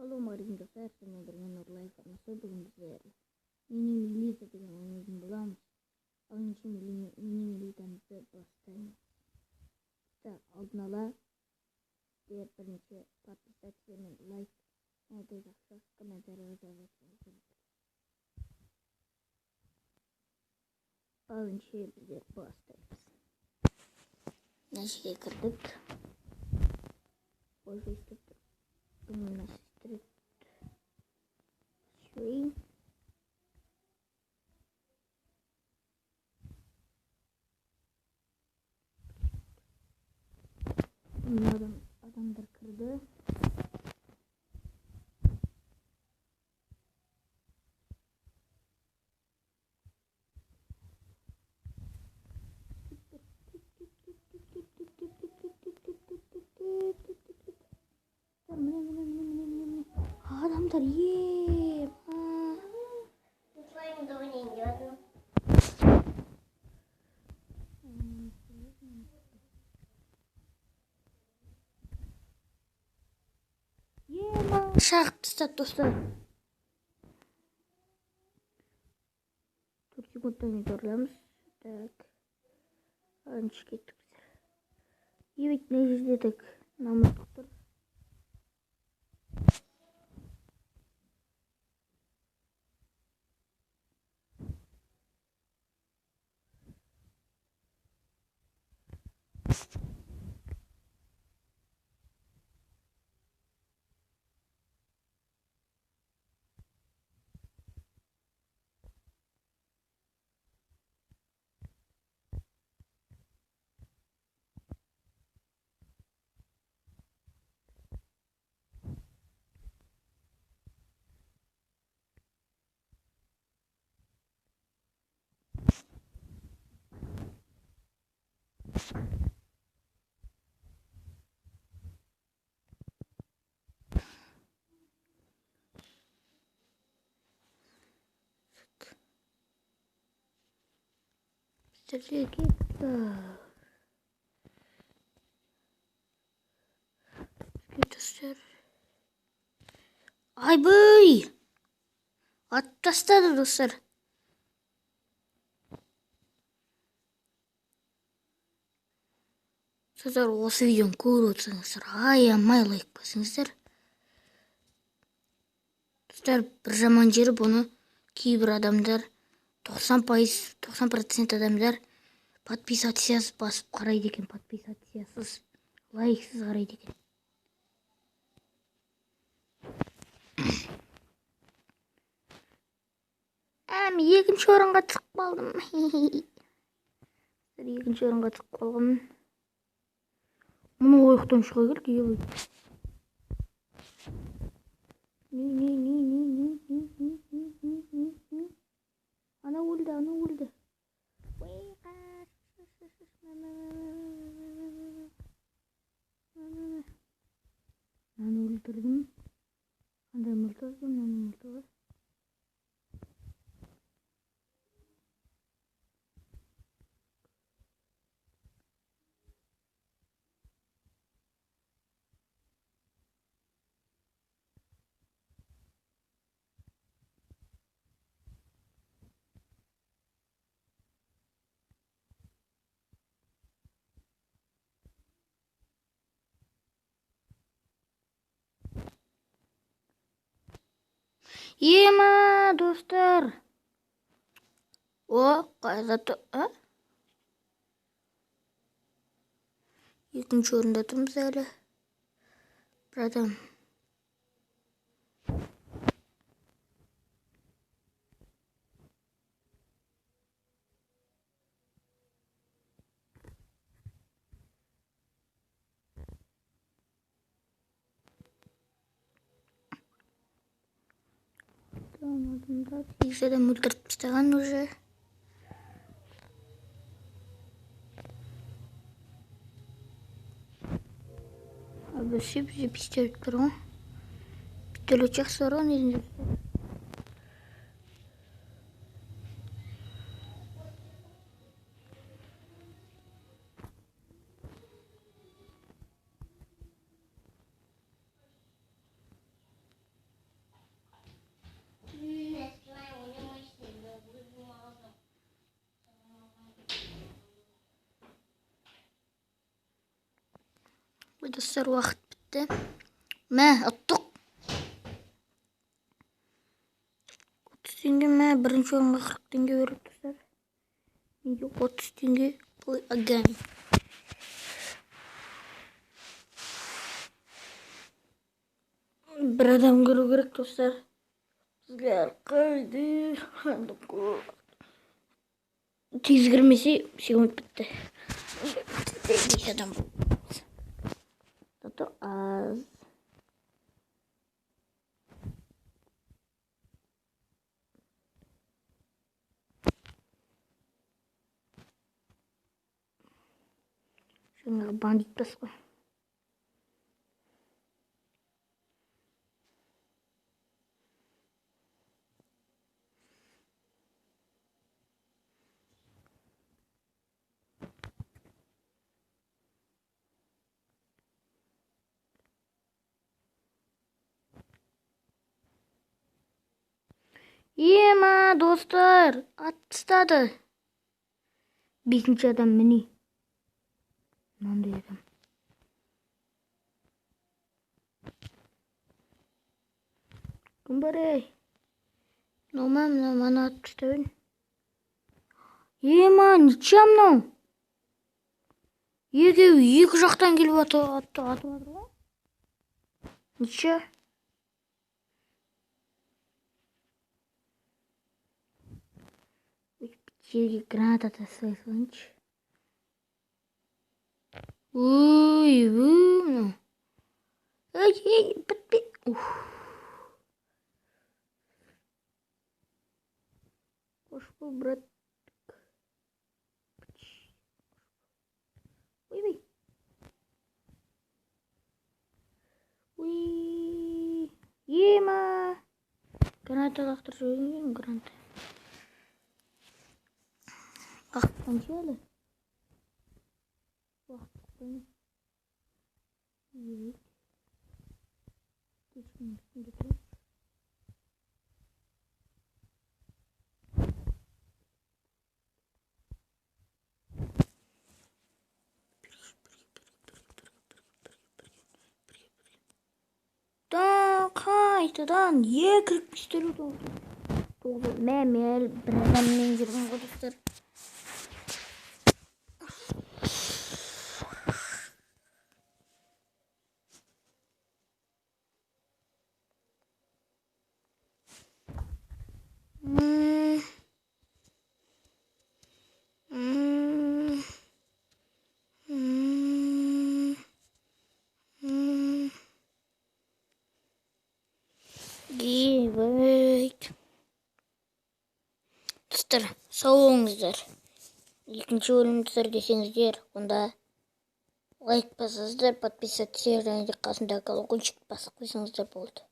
Ассалаумағалейкум достар, сіздермен бірге Нұрлаев арнасы. Бүгін біздер мини-милита деген ойынды боламыз. Алыншы мини-милитамызды бастаймыз. Алдын ала бірінші подписаться мен лайк және жақсы комментарий жазыңыз. Алыншы біздер бастаймыз. Нәшеге кірдік. Ой, фейстіп тұр. Street 3. Adamlar kırdı. Adamlar yiyeyim. Шағып тастады достар. 4 секундтан торлаймыз. Так. Анчы кеттік біздер. Ебет не жердедік. Намыз тұр. Ay bıy! At tasladı dostlar. Sizler осы видеоны көріп отырсаңыздар, аямай лайк басыңыздар. Достар, бір жаман жері бұны кейбір адамдар 90% адамдар подписациясыз басып қарайды екен, подписациясыз, лайксыз қарайды екен. Екінші орынға түсіп қалдым. Екінші орынға түсіп қалғанмын. Мұны ойықтан шыға келді, ебай. Ана өлді. Наны өлтірдім. Қандай мылтығым, наны мылтығы. Ема, достар. О, қайда тұр? Екінші орында тұрмыз әлі. Бір адам. Adamlar 8 adam öldürüp tastаған уже. Вообще бізде пистолет бар ғой. Пистолет жақсы бар ғой негізінде. Dostlar vakit bitti. Attık. 30 tenge birinci oyunga 40 tenge berip dostlar. 30 tenge play again. Bir adam görü gerek dostlar. Sizler kaydı. Tez girmesi sekund bitti. Bir adam. Tato az. Şuna bandit basma. Yema dostlar. Atstadı. Beşinci adam mini. Nanda adam. Kembali. Nomam mana atstadın. Yema nичем no. Екі жақтан келіп атып жатыр ғой. Ниче? Жерге граната тастай салайыншы. Ой, бітпе. Қош бол, брат. Ой. Ой. Ема. Граната лақтыр жүрген граната. Вақыт қанша әлі? Вақыт қанша? Evet. Geçmeyin. Қайтадан кіріп істелу болды. Мәмел бір адаммен жүрген қодыстар. Evet. Dostlar sağ olыңыздар. Екінші бөлімді десеңіздер, онда лайк басыңыздар, подписывайтесь және де қасындағы колокольчик басып қойсаңыздар болды.